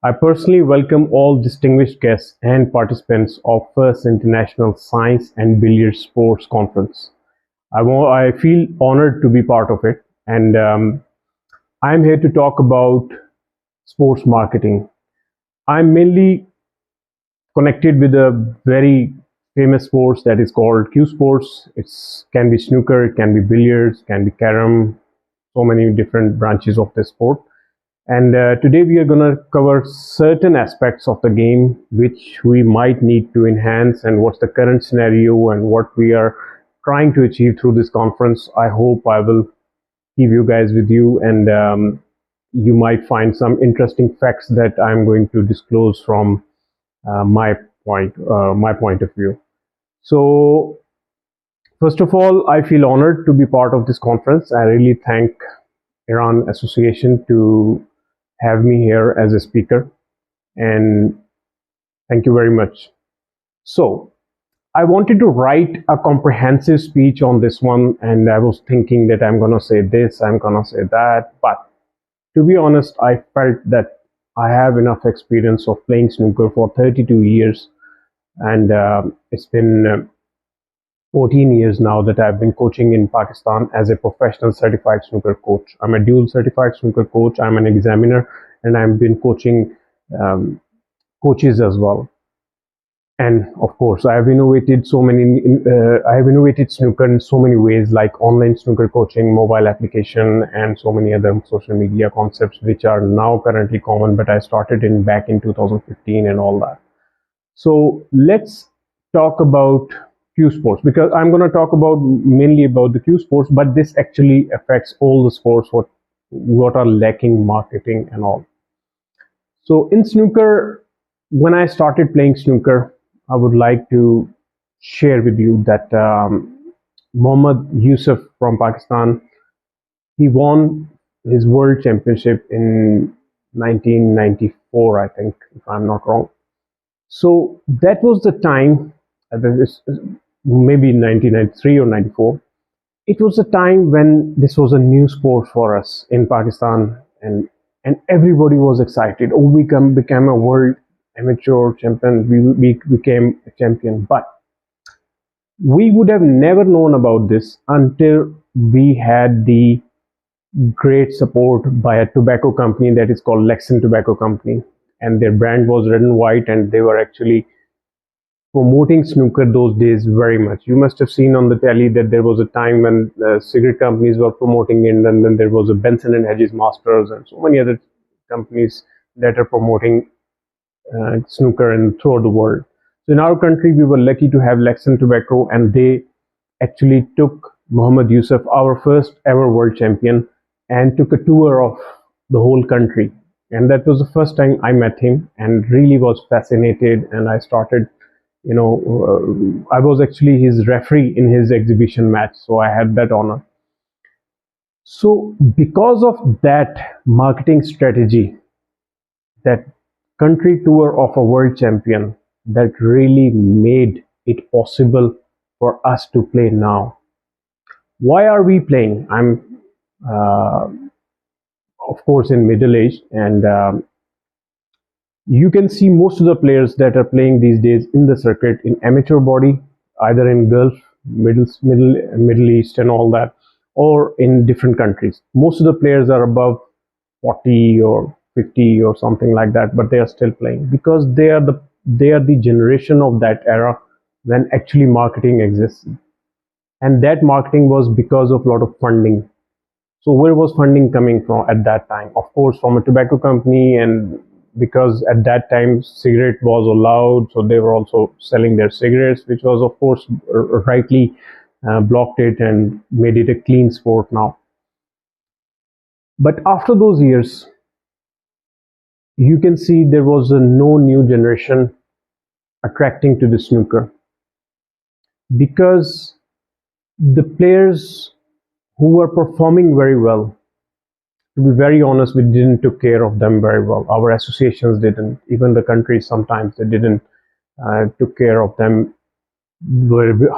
I personally welcome all distinguished guests and participants of First International Science and Billiards Sports Conference. I feel honored to be part of it, and I'm here to talk about sports marketing. I'm mainly connected with a very famous sports that is called Q sports. It can be snooker, it can be billiards, can be carom, so many different branches of this sport. And today we are going to cover certain aspects of the game which we might need to enhance, and what's the current scenario and what we are trying to achieve through this conference. I hope I will keep you guys with you, and you might find some interesting facts that I'm going to disclose from my point of view. So first of all, I feel honored to be part of this conference. I really thank Iran Association to have me here as a speaker, and thank you very much. So I wanted to write a comprehensive speech on this one, and I was thinking that I'm going to say this, I'm going to say that, but to be honest, I felt that I have enough experience of playing snooker for 32 years, and it's been 14 years now that I've been coaching in Pakistan as a professional certified snooker coach. I'm a dual certified snooker coach, I'm an examiner, and I've been coaching coaches as well. And of course, I have innovated snooker in so many ways, like online snooker coaching, mobile application, and so many other social media concepts which are now currently common, but I started back in 2015 and all that. So let's talk about Q sports, because I'm going to talk about mainly about the Q sports, but this actually affects all the sports what are lacking marketing and all. So in snooker, when I started playing snooker, I would like to share with you that Mohammad Yusuf from Pakistan, he won his world championship in 1994, I think, if I'm not wrong. So that was the time, maybe 1993 or 94. It was a time when this was a new sport for us in Pakistan, and everybody was excited. Oh, we became a world amateur champion. We became a champion, but we would have never known about this until we had the great support by a tobacco company that is called Lexan Tobacco Company, and their brand was red and white, and they were actually promoting snooker those days very much. You must have seen on the telly that there was a time when cigarette companies were promoting it, and then there was a Benson and Hedges Masters and so many other companies that are promoting snooker and throughout the world. So in our country, we were lucky to have Lexan Tobacco, and they actually took Mohammad Yusuf, our first ever world champion, and took a tour of the whole country. And that was the first time I met him, and really was fascinated. And I started, I was actually his referee in his exhibition match, so I had that honor. So because of that marketing strategy, that country tour of a world champion, that really made it possible for us to play now. Why are we playing? I'm of course in middle age, and you can see most of the players that are playing these days in the circuit in amateur body, either in Gulf, Middle East and all that, or in different countries. Most of the players are above 40 or 50 or something like that, but they are still playing because they are the generation of that era when actually marketing existed, and that marketing was because of a lot of funding. So where was funding coming from at that time? Of course, from a tobacco company, and because at that time cigarette was allowed, so they were also selling their cigarettes, which was of course rightly blocked it and made it a clean sport now. But after those years, you can see there was no new generation attracting to the snooker, because the players who were performing very well, to be very honest, we didn't took care of them very well. Our associations didn't, even the countries sometimes they didn't took care of them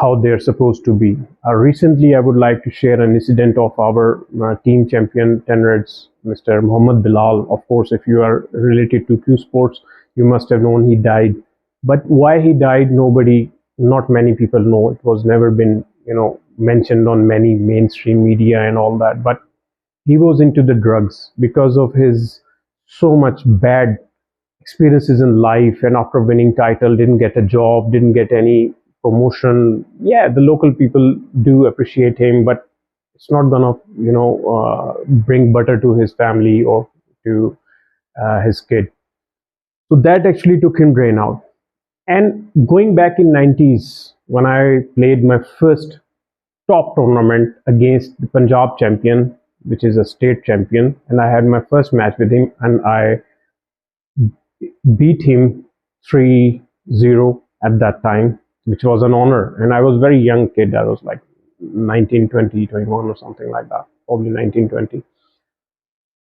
how they're supposed to be. Recently, I would like to share an incident of our team champion, 10 Reds, Mr. Muhammad Bilal. Of course, if you are related to Q Sports, you must have known he died. But why he died, not many people know. It was never been, mentioned on many mainstream media and all that. But he was into the drugs because of his so much bad experiences in life, and after winning title didn't get a job, didn't get any promotion. Yeah, the local people do appreciate him, but it's not gonna bring butter to his family or to his kid. So that actually took him brain out. And going back in 90s, when I played my first top tournament against the Punjab champion, which is a state champion, and I had my first match with him, and I beat him 3-0 at that time, which was an honor. And I was very young kid. I was like 19, 20, 21 or something like that, probably 19, 20.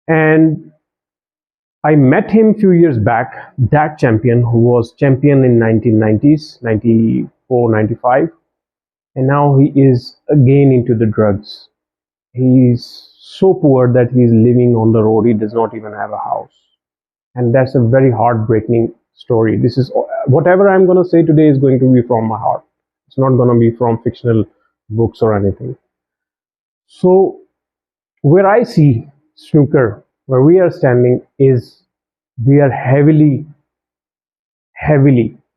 And I met him a few years back, that champion who was champion in 1990s, 94, 95. And now he is again into the drugs. He's so poor that he's living on the road. He does not even have a house. And that's a very heartbreaking story. This is whatever I'm going to say today is going to be from my heart. It's not going to be from fictional books or anything. So where I see snooker, where we are standing, is we are heavily,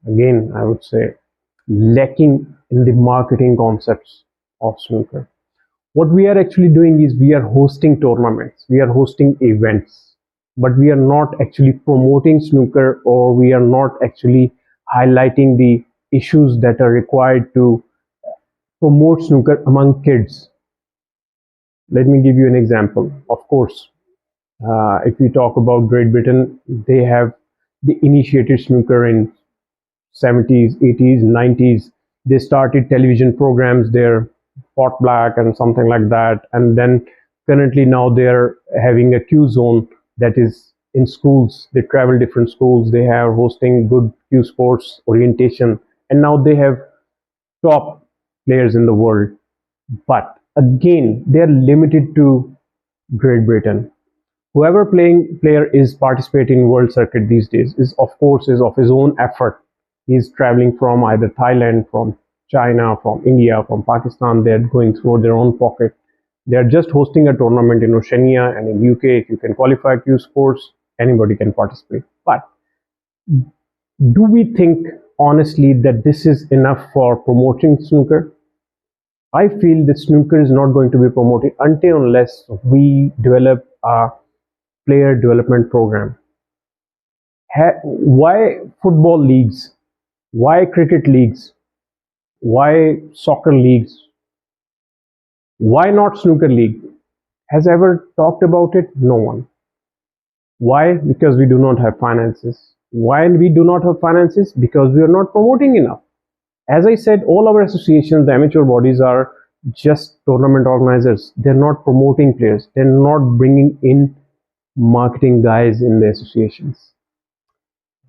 again, I would say, lacking in the marketing concepts of snooker. What we are actually doing is we are hosting tournaments, we are hosting events, but we are not actually promoting snooker, or we are not actually highlighting the issues that are required to promote snooker among kids. Let me give you an example. Of course, if we talk about Great Britain, they initiated snooker in 70s, 80s, 90s. They started television programs there, Pot Black and something like that. And then currently now they're having a Q zone that is in schools. They travel different schools. They are hosting good Q sports orientation. And now they have top players in the world. But again, they're limited to Great Britain. Whoever player is participating in world circuit these days is of his own effort. He's traveling from either Thailand, from China, from India, from Pakistan. They're going through their own pocket. They're just hosting a tournament in Oceania and in UK. If you can qualify Q Sports, anybody can participate. But do we think honestly that this is enough for promoting snooker? I feel that snooker is not going to be promoted until unless we develop a player development program. Why football leagues? Why cricket leagues? Why soccer leagues? Why not snooker league? Has ever talked about it? No one. Why? Because we do not have finances. Why we do not have finances? Because we are not promoting enough. As I said, all our associations, the amateur bodies, are just tournament organizers. They're not promoting players. They're not bringing in marketing guys in the associations.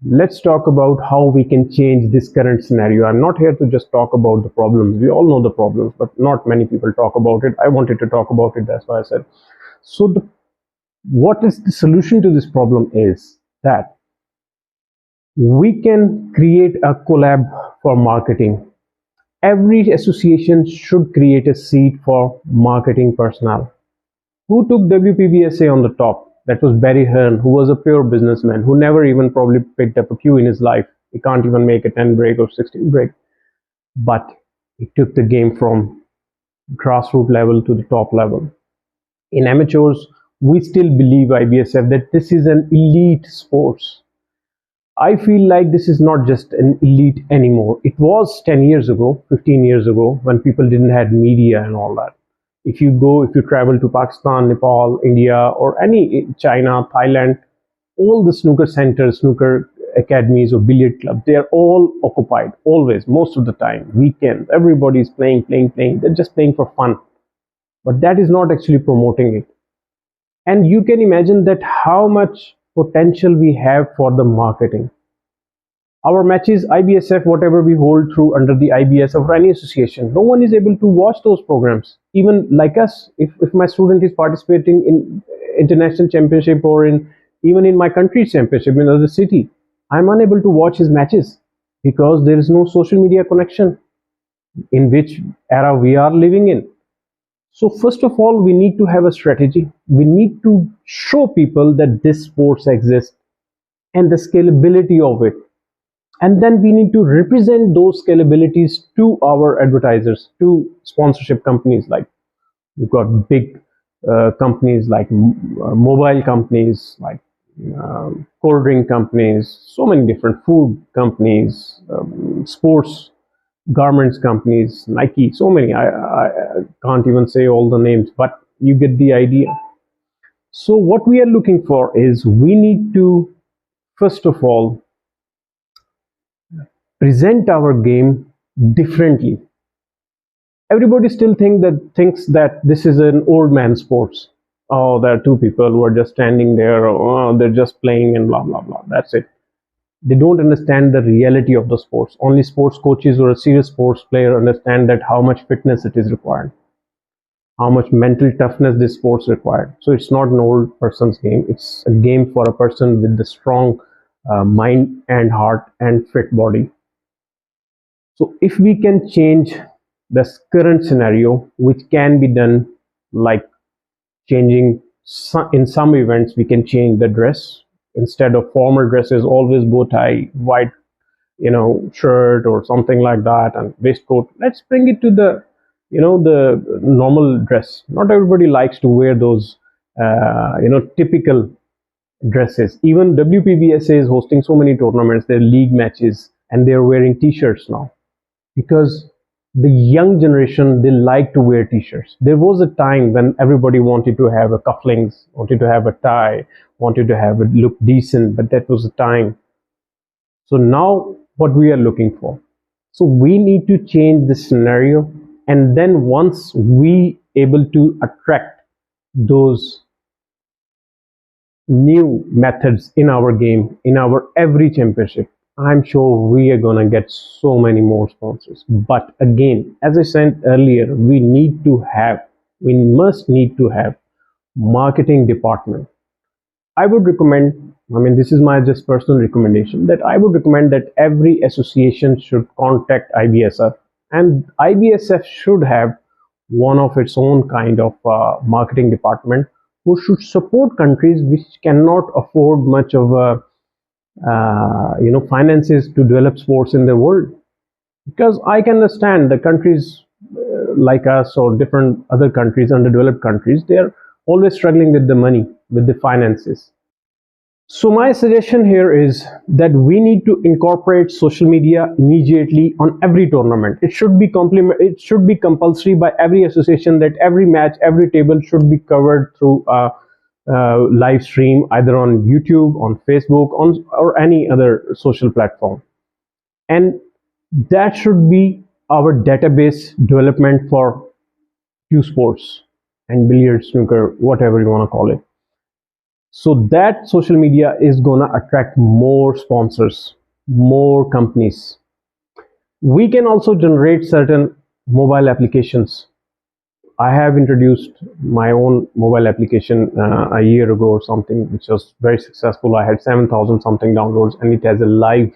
Let's talk about how we can change this current scenario. I'm not here to just talk about the problems. We all know the problems, but not many people talk about it. I wanted to talk about it. That's why I said. So what is the solution to this problem is that we can create a collab for marketing. Every association should create a seat for marketing personnel. Who took WPBSA on the top? That was Barry Hearn, who was a pure businessman, who never even probably picked up a cue in his life. He can't even make a 10 break or 16 break. But he took the game from grassroots level to the top level. In amateurs, we still believe, IBSF, that this is an elite sport. I feel like this is not just an elite anymore. It was 10 years ago, 15 years ago, when people didn't have media and all that. If you travel to Pakistan, Nepal, India, or any China, Thailand, all the snooker centers, snooker academies or billiard clubs, they are all occupied, always, most of the time, weekends. Everybody's playing. They're just playing for fun. But that is not actually promoting it. And you can imagine that how much potential we have for the marketing. Our matches, IBSF, whatever we hold through under the IBSF or any association, no one is able to watch those programs. Even like us, if my student is participating in international championship or in even in my country's championship in another city, I'm unable to watch his matches because there is no social media connection in which era we are living in. So first of all, we need to have a strategy. We need to show people that this sports exists and the scalability of it. And then we need to represent those scalabilities to our advertisers, to sponsorship companies. Like we've got big companies like mobile companies, like cold drink companies, so many different food companies, sports garments companies, Nike, so many. I can't even say all the names, but you get the idea. So what we are looking for is we need to, first of all, present our game differently. Everybody still thinks that this is an old man sports. Oh, there are two people who are just standing there, or oh, they're just playing and blah blah blah. That's it. They don't understand the reality of the sports. Only sports coaches or a serious sports player understand that how much fitness it is required, how much mental toughness this sports required. So it's not an old person's game. It's a game for a person with the strong mind and heart and fit body. So if we can change this current scenario, which can be done, like changing in some events, we can change the dress. Instead of formal dresses, always bow tie, white, shirt or something like that, and waistcoat. Let's bring it to the, the normal dress. Not everybody likes to wear those, typical dresses. Even WPBSA is hosting so many tournaments, their league matches, and they're wearing t-shirts now because the young generation, they like to wear t-shirts. There was a time when everybody wanted to have a cufflinks, wanted to have a tie, wanted to have it look decent, but that was the time. So now what we are looking for. So we need to change the scenario, and then once we able to attract those new methods in our game, in our every championship, I'm sure we are gonna get so many more sponsors. But again, as I said earlier, we must need to have marketing department. I would recommend, this is my just personal recommendation, that I would recommend that every association should contact IBSF, and IBSF should have one of its own kind of marketing department who should support countries which cannot afford much of finances to develop sports in the world. Because I can understand the countries like us or different other countries, underdeveloped countries, they are always struggling with the money, with the finances. So my suggestion here is that we need to incorporate social media immediately on every tournament. It should be compulsory by every association that every match, every table should be covered through a live stream, either on YouTube, on Facebook, or any other social platform. And that should be our database development for Q sports and billiards, snooker, whatever you want to call it. So that social media is gonna attract more sponsors, more companies. We can also generate certain mobile applications. I have introduced my own mobile application a year ago or something, which was very successful. I had 7,000 something downloads, and it has a live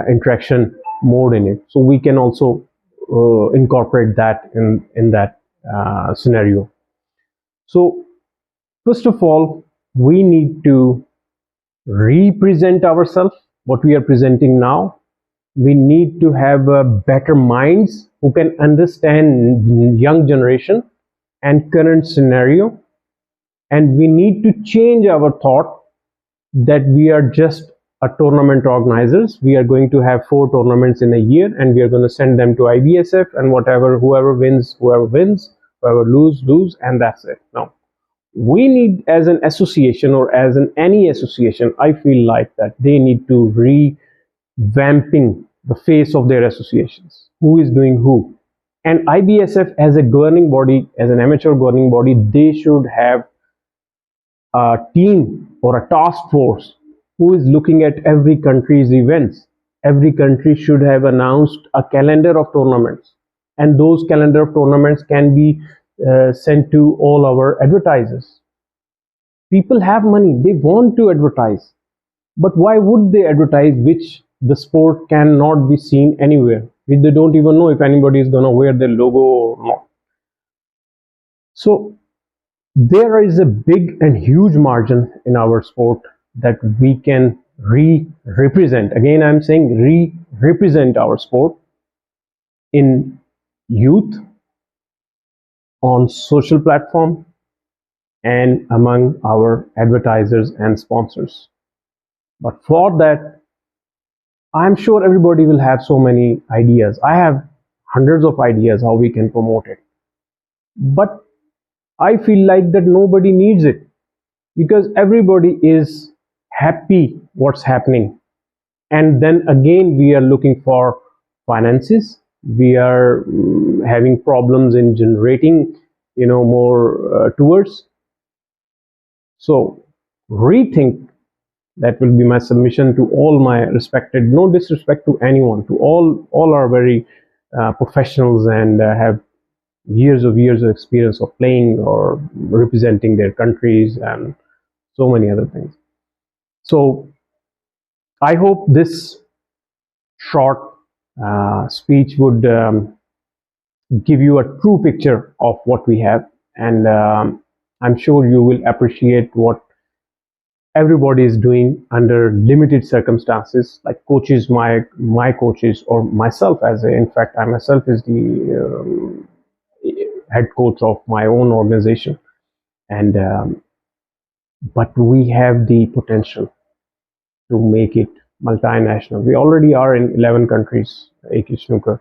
interaction mode in it. So we can also incorporate that in that scenario. So first of all, we need to represent ourselves, what we are presenting now. We need to have better minds who can understand young generation and current scenario. And we need to change our thought that we are just a tournament organizers. We are going to have 4 tournaments in a year, and we are going to send them to IBSF, and whoever wins, whoever lose, and that's it. No. We need, as an association or as any association, I feel like that they need to revamping the face of their associations. Who is doing who? And IBSF as a governing body, as an amateur governing body, they should have a team or a task force who is looking at every country's events every country should have announced a calendar of tournaments, and those calendar of tournaments can be sent to all our advertisers. People have money, they want to advertise, but why would they advertise which the sport cannot be seen anywhere, which they don't even know if anybody is going to wear their logo or not? So there is a big and huge margin in our sport that we can represent. Again, I'm saying represent our sport in youth, on social platform, and among our advertisers and sponsors. But for that, I'm sure everybody will have so many ideas. I have hundreds of ideas how we can promote it. But I feel like that nobody needs it, because everybody is happy what's happening. And then again, we are looking for finances. We are having problems in generating, more tours. So rethink. That will be my submission to all my respected, no disrespect to anyone, to all are very professionals and have years of experience of playing or representing their countries and so many other things. So I hope this short speech would give you a true picture of what we have, and I'm sure you will appreciate what everybody is doing under limited circumstances, like coaches, my coaches, or myself in fact, I myself is the head coach of my own organization, and but we have the potential to make it multinational. We already are in 11 countries, AK Snooker.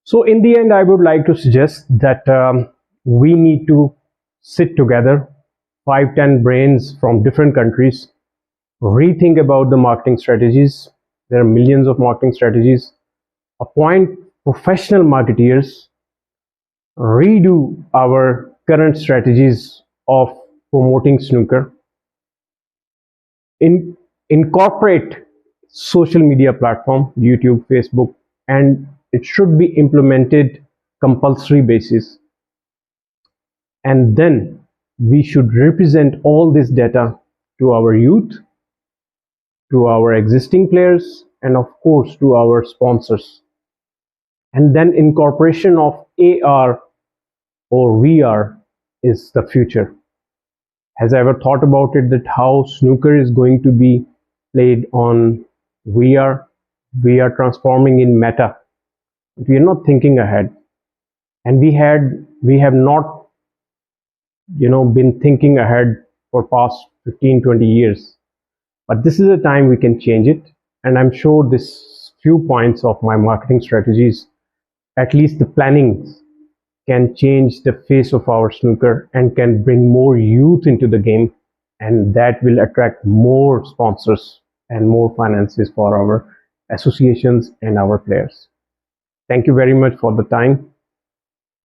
So in the end, I would like to suggest that we need to sit together, 5-10 brains from different countries, rethink about the marketing strategies. There are millions of marketing strategies. Appoint professional marketeers, redo our current strategies of promoting snooker, incorporate social media platform, YouTube, Facebook, and it should be implemented compulsory basis. And then we should represent all this data to our youth, to our existing players, and of course to our sponsors. And then incorporation of AR or VR is the future. Has I ever thought about it, that how snooker is going to be played on VR? We are transforming in meta. We are not thinking ahead, and we have not been thinking ahead for past 15-20 years. But this is a time we can change it, and I'm sure this few points of my marketing strategies, at least the plannings, can change the face of our snooker and can bring more youth into the game, and that will attract more sponsors and more finances for our associations and our players. Thank you very much for the time.